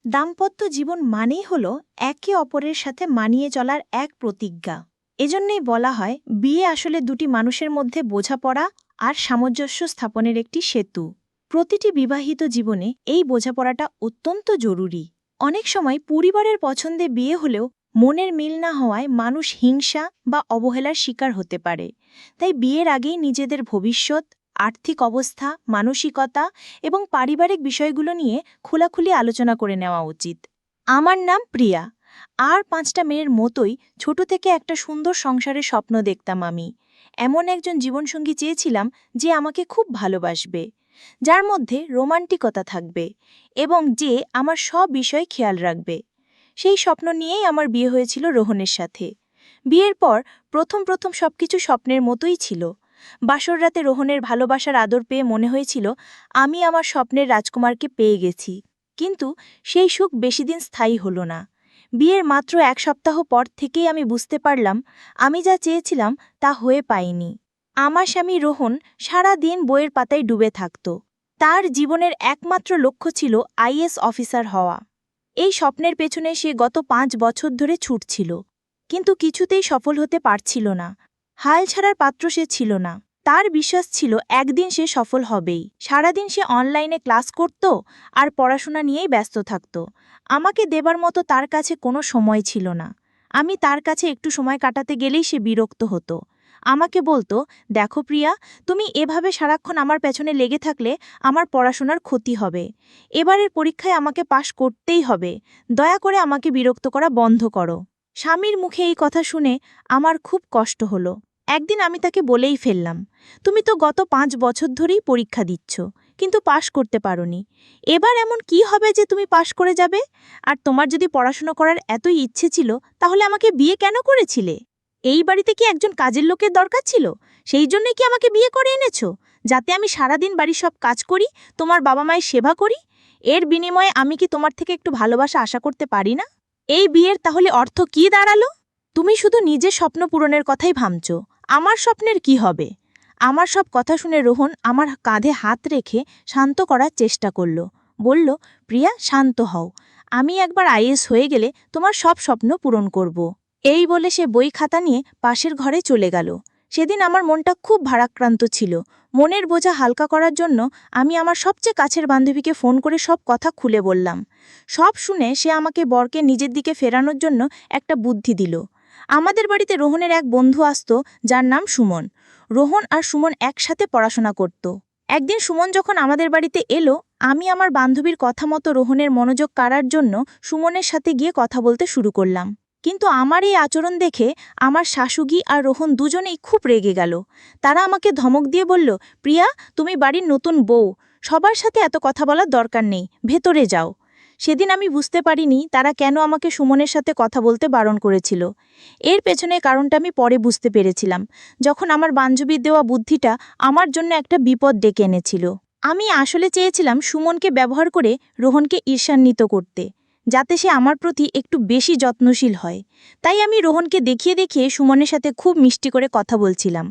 দাম্পত্য জীবন মানেই হল একে অপরের সাথে মানিয়ে চলার এক প্রতিজ্ঞা। এজন্যই বলা হয় বিয়ে আসলে দুটি মানুষের মধ্যে বোঝাপড়া আর সামঞ্জস্য স্থাপনের একটি সেতু। প্রতিটি বিবাহিত জীবনে এই বোঝাপড়াটা অত্যন্ত জরুরি। অনেক সময় পরিবারের পছন্দে বিয়ে হলেও মনের মিল না হওয়ায় মানুষ হিংসা বা অবহেলার শিকার হতে পারে। তাই বিয়ের আগেই নিজেদের ভবিষ্যৎ, আর্থিক অবস্থা, মানসিকতা এবং পারিবারিক বিষয়গুলো নিয়ে খোলাখুলি আলোচনা করে নেওয়া উচিত। আমার নাম প্রিয়া। আর ৫টা মেয়ের মতোই ছোট থেকে একটা সুন্দর সংসারের স্বপ্ন দেখতাম আমি। এমন একজন জীবনসঙ্গী চেয়েছিলাম যে আমাকে খুব ভালোবাসবে, যার মধ্যে রোমান্টিকতা থাকবে এবং যে আমার সব বিষয় খেয়াল রাখবে। সেই স্বপ্ন নিয়েই আমার বিয়ে হয়েছিল রোহনের সাথে। বিয়ের পর প্রথম সবকিছু স্বপ্নের মতোই ছিল। বাসর রাতে রোহনের ভালোবাসার আদর পেয়ে মনে হয়েছিল আমি আমার স্বপ্নের রাজকুমারকে পেয়ে গেছি। কিন্তু সেই সুখ বেশিদিন স্থায়ী হলো না। বিয়ের মাত্র ১ সপ্তাহ পর থেকেই আমি বুঝতে পারলাম আমি যা চেয়েছিলাম তা হয়ে পায়নি। আমার স্বামী রোহন সারা দিন বইয়ের পাতায় ডুবে থাকত। তার জীবনের একমাত্র লক্ষ্য ছিল আইএএস অফিসার হওয়া। এই স্বপ্নের পেছনে সে গত ৫ বছর ধরে ছুটছিল, কিন্তু কিছুতেই সফল হতে পারছিল না। হাল ছাড়ার পাত্র সে ছিল না। তার বিশ্বাস ছিল একদিন সে সফল হবেই। সারাদিন সে অনলাইনে ক্লাস করত আর পড়াশোনা নিয়েই ব্যস্ত থাকত। আমাকে দেবার মতো তার কাছে কোনো সময় ছিল না। আমি তার কাছে একটু সময় কাটাতে গেলেই সে বিরক্ত হতো। আমাকে বলতো, দেখো প্রিয়া, তুমি এভাবে সারাক্ষণ আমার পেছনে লেগে থাকলে আমার পড়াশোনার ক্ষতি হবে। এবারের পরীক্ষায় আমাকে পাশ করতেই হবে। দয়া করে আমাকে বিরক্ত করা বন্ধ করো। স্বামীর মুখে এই কথা শুনে আমার খুব কষ্ট হলো। একদিন আমি তাকে বলেই ফেললাম, তুমি তো গত ৫ বছর ধরেই পরীক্ষা দিচ্ছ, কিন্তু পাশ করতে পারোনি। এবার এমন কি হবে যে তুমি পাশ করে যাবে? আর তোমার যদি পড়াশোনা করার এতই ইচ্ছে ছিল, তাহলে আমাকে বিয়ে কেন করেছিলে? এই বাড়িতে কি একজন কাজের লোকের দরকার ছিল? সেই জন্যই কি আমাকে বিয়ে করে এনেছো, যাতে আমি সারাদিন বাড়ির সব কাজ করি, তোমার বাবা মায়ের সেবা করি? এর বিনিময়ে আমি কি তোমার থেকে একটু ভালোবাসা আশা করতে পারি না? এই বিয়ের তাহলে অর্থ কি দাঁড়ালো? তুমি শুধু নিজের স্বপ্ন পূরণের কথাই ভাবছ, আমার স্বপ্নের কি হবে? আমার সব কথা শুনে রোহন আমার কাঁধে হাত রেখে শান্ত করার চেষ্টা করল। বলল, প্রিয়া, শান্ত হও। আমি একবার আইএএস হয়ে গেলে তোমার সব স্বপ্ন পূরণ করব। এই বলে সে বই খাতা নিয়ে পাশের ঘরে চলে গেল। সেদিন আমার মনটা খুব ভারাক্রান্ত ছিল। মনের বোঝা হালকা করার জন্য আমি আমার সবচেয়ে কাছের বান্ধবীকে ফোন করে সব কথা খুলে বললাম। সব শুনে সে আমাকে বরকে নিজের দিকে ফেরানোর জন্য একটা বুদ্ধি দিল। আমাদের বাড়িতে রোহনের এক বন্ধু আসত, যার নাম সুমন। রোহন আর সুমন একসাথে পড়াশোনা করত। একদিন সুমন যখন আমাদের বাড়িতে এলো, আমি আমার বান্ধবীর কথা মতো রোহনের মনোযোগ কাড়ার জন্য সুমনের সাথে গিয়ে কথা বলতে শুরু করলাম। কিন্তু আমার এই আচরণ দেখে আমার শাশুড়ি আর রোহন দুজনেই খুব রেগে গেল। তারা আমাকে ধমক দিয়ে বলল, প্রিয়া, তুমি বাড়ির নতুন বউ, সবার সাথে এত কথা বলার দরকার নেই, ভেতরে যাও। সেদিন আমি বুঝতে পারিনি তারা কেন আমাকে সুমনের সাথে কথা বলতে বারণ করেছিল। এর পেছনে কারণটা আমি পরে বুঝতে পেরেছিলাম, যখন আমার বান্ধবীর দেওয়া বুদ্ধিটা আমার জন্য একটা বিপদ ডেকে এনেছিল। আমি আসলে চেয়েছিলাম সুমনকে ব্যবহার করে রোহনকে ঈর্ষান্বিত করতে, যাতে সে আমার প্রতি একটু বেশি যত্নশীল হয়। তাই আমি রোহনকে দেখিয়ে দেখিয়ে সুমনের সাথে খুব মিষ্টি করে কথা বলছিলাম।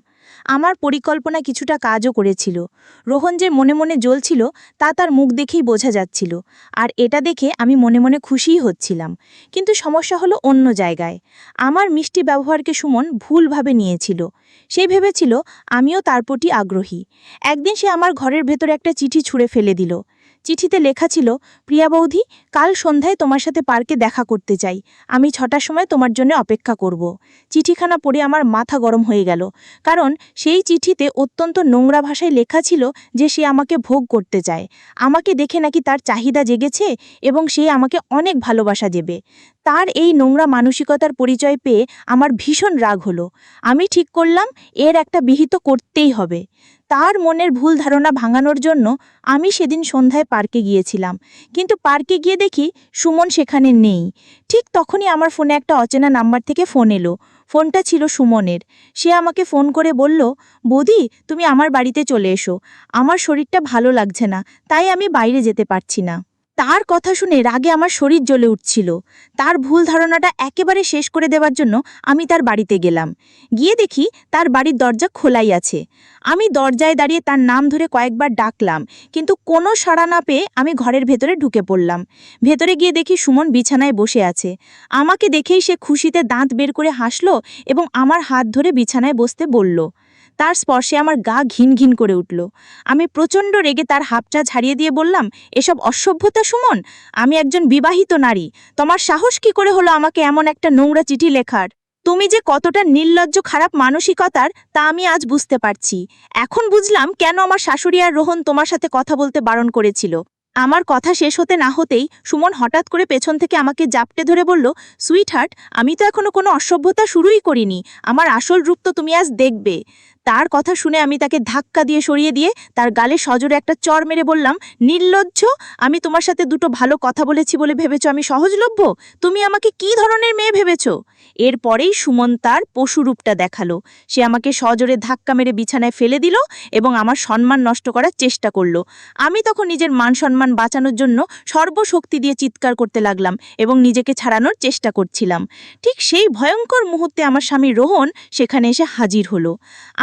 আমার পরিকল্পনা কিছুটা কাজও করেছিল। রোহন যে মনে মনে জ্বলছিল তা তার মুখ দেখেই বোঝা যাচ্ছিল, আর এটা দেখে আমি মনে মনে খুশিই হচ্ছিলাম। কিন্তু সমস্যা হলো অন্য জায়গায়। আমার মিষ্টি ব্যবহারকে সুমন ভুলভাবে নিয়েছিল। সে ভেবেছিল আমিও তার প্রতি আগ্রহী। একদিন সে আমার ঘরের ভেতরে একটা চিঠি ছুঁড়ে ফেলে দিল। চিঠিতে লেখা ছিল, প্রিয়া বৌদি, কাল সন্ধ্যায় তোমার সাথে পার্কে দেখা করতে চাই। আমি 6টার সময় তোমার জন্য অপেক্ষা করব। চিঠিখানা পড়ে আমার মাথা গরম হয়ে গেল, কারণ সেই চিঠিতে অত্যন্ত নোংরা ভাষায় লেখা ছিল যে সে আমাকে ভোগ করতে চায়। আমাকে দেখে নাকি তার চাহিদা জেগেছে এবং সে আমাকে অনেক ভালোবাসা দেবে। তার এই নোংরা মানসিকতার পরিচয় পেয়ে আমার ভীষণ রাগ হলো। আমি ঠিক করলাম এর একটা বিহিত করতেই হবে। তার মনের ভুল ধারণা ভাঙানোর জন্য আমি সেদিন সন্ধ্যায় পার্কে গিয়েছিলাম, কিন্তু পার্কে গিয়ে দেখি সুমন সেখানে নেই। ঠিক তখনই আমার ফোনে একটা অচেনা নাম্বার থেকে ফোন এলো। ফোনটা ছিল সুমনের। সে আমাকে ফোন করে বলল, বৌদি, তুমি আমার বাড়িতে চলে এসো। আমার শরীরটা ভালো লাগছে না, তাই আমি বাইরে যেতে পারছি না। তার কথা শুনে রাগে আমার শরীর জ্বলে উঠছিল। তার ভুল ধারণাটা একেবারে শেষ করে দেওয়ার জন্য আমি তার বাড়িতে গেলাম। গিয়ে দেখি তার বাড়ির দরজা খোলাই আছে। আমি দরজায় দাঁড়িয়ে তার নাম ধরে কয়েকবার ডাকলাম, কিন্তু কোনো সাড়া না পেয়ে আমি ঘরের ভেতরে ঢুকে পড়লাম। ভেতরে গিয়ে দেখি সুমন বিছানায় বসে আছে। আমাকে দেখেই সে খুশিতে দাঁত বের করে হাসল এবং আমার হাত ধরে বিছানায় বসতে বলল। তার স্পর্শে আমার গা ঘিন ঘিন করে উঠল। আমি প্রচণ্ড রেগে তার হাতটা ছাড়িয়ে দিয়ে বললাম, এসব অসভ্যতা সুমন, আমি একজন বিবাহিত নারী। তোমার সাহস কি করে হলো আমাকে এমন একটা নোংরা চিঠি লেখার? তুমি যে কতটা নির্লজ্জ খারাপ মানসিকতার তা আমি আজ বুঝতে পারছি। এখন বুঝলাম কেন আমার শাশুড়ি আর রোহন তোমার সাথে কথা বলতে বারণ করেছিল। আমার কথা শেষ হতে না হতেই সুমন হঠাৎ করে পেছন থেকে আমাকে জাপটে ধরে বলল, সুইটহার্ট, আমি তো এখনো কোনো অসভ্যতা শুরুই করিনি। আমার আসল রূপ তো তুমি আজ দেখবে। তার কথা শুনে আমি তাকে ধাক্কা দিয়ে সরিয়ে দিয়ে তার গালে সজোরে একটা চড় মেরে বললাম, নির্লজ্জ! আমি তোমার সাথে দুটো ভালো কথা বলেছি বলে ভেবেছো আমি সহজলভ্য? তুমি আমাকে কি ধরনের মেয়ে ভেবেছো? এরপরেই সুমন তার পশুরূপটা দেখালো। সে আমাকে সজোরে ধাক্কা মেরে বিছানায় ফেলে দিল এবং আমার সম্মান নষ্ট করার চেষ্টা করলো। আমি তখন নিজের মান সম্মান বাঁচানোর জন্য সর্বশক্তি দিয়ে চিৎকার করতে লাগলাম এবং নিজেকে ছাড়ানোর চেষ্টা করছিলাম। ঠিক সেই ভয়ঙ্কর মুহূর্তে আমার স্বামী রোহন সেখানে এসে হাজির হলো।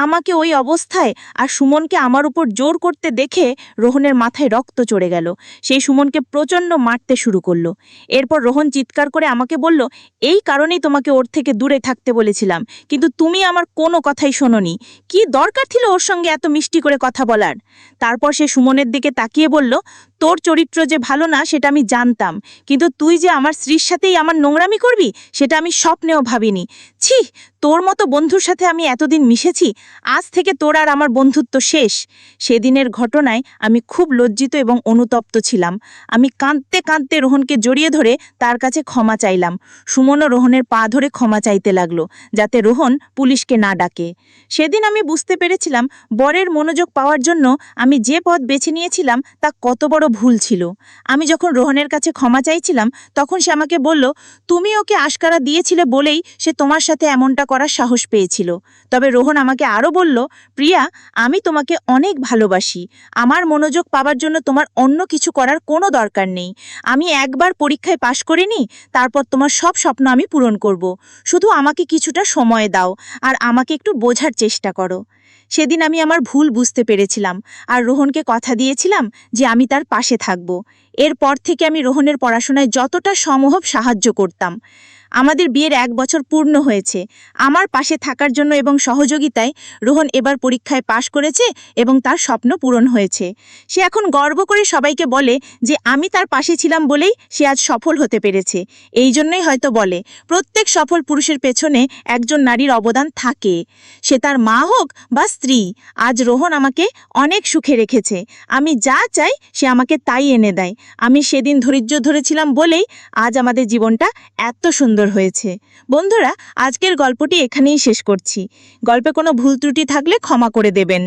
আমাকে ওই অবস্থায় আর সুমনকে আমার উপর জোর করতে দেখে রোহনের মাথায় রক্ত চড়ে গেল। সেই সুমনকে প্রচণ্ড মারতে শুরু করলো। এরপর রোহন চিৎকার করে আমাকে বলল, এই কারণেই তোমাকে ওর থেকে দূরে থাকতে বলেছিলাম, কিন্তু তুমি আমার কোনো কথাই শোনোনি। কি দরকার ছিল ওর সঙ্গে এত মিষ্টি করে কথা বলার? তারপর সে সুমনের দিকে তাকিয়ে বলল, তোর চরিত্র যে ভালো না সেটা আমি জানতাম, কিন্তু তুই যে আমার স্ত্রীর সাথেই আমার নোংরামি করবি সেটা আমি স্বপ্নেও ভাবিনি। ছি, তোর মতো বন্ধুর সাথে আমি এতদিন মিশেছি, আজ থেকে তোর আর আমার বন্ধুত্ব শেষ। সেদিনের ঘটনায় আমি খুব লজ্জিত এবং অনুতপ্ত ছিলাম। আমি কাঁদতে কাঁদতে রোহনকে জড়িয়ে ধরে তার কাছে ক্ষমা চাইলাম। সুমনও রোহনের পা ধরে ক্ষমা চাইতে লাগলো, যাতে রোহন পুলিশকে না ডাকে। সেদিন আমি বুঝতে পেরেছিলাম বরের মনোযোগ পাওয়ার জন্য আমি যে পথ বেছে নিয়েছিলাম তা কত বড় ভুল ছিল। আমি যখন রোহনের কাছে ক্ষমা চাইছিলাম তখন সে আমাকে বলল, তুমি ওকে আশকারা দিয়েছিলে বলেই সে তোমার সাথে এমনটা করার সাহস পেয়েছিল। তবে রোহন আমাকে আরও বলল, প্রিয়া, আমি তোমাকে অনেক ভালোবাসি। আমার মনোযোগ পাবার জন্য তোমার অন্য কিছু করার কোনো দরকার নেই। আমি একবার পরীক্ষায় পাশ করিনি, তারপর তোমার সব স্বপ্ন আমি পূরণ করব। শুধু আমাকে কিছুটা সময় দাও আর আমাকে একটু বোঝার চেষ্টা করো। সেদিন আমি আমার ভুল বুঝতে পেরেছিলাম আর রোহনকে কথা দিয়েছিলাম যে আমি তার পাশে থাকব। এরপর থেকে আমি রোহনের পড়াশোনায় যতটা সম্ভব সাহায্য করতাম। আমাদের বিয়ের 1 বছর পূর্ণ হয়েছে। আমার পাশে থাকার জন্য এবং সহযোগিতায় রোহন এবার পরীক্ষায় পাশ করেছে এবং তার স্বপ্ন পূরণ হয়েছে। সে এখন গর্ব করে সবাইকে বলে যে আমি তার পাশে ছিলাম বলেই সে আজ সফল হতে পেরেছে। এই জন্যই হয়তো বলে, প্রত্যেক সফল পুরুষের পেছনে একজন নারীর অবদান থাকে, সে তার মা হোক বা স্ত্রী। আজ রোহন আমাকে অনেক সুখে রেখেছে। আমি যা চাই সে আমাকে তাই এনে দেয়। আমি সেদিন ধৈর্য ধরেছিলাম বলেই আজ আমাদের জীবনটা এত সুন্দর হয়েছে। বন্ধুরা, আজকের গল্পটি এখানেই শেষ করছি। গল্পে কোনো ভুল ত্রুটি থাকলে ক্ষমা করে দেবেন।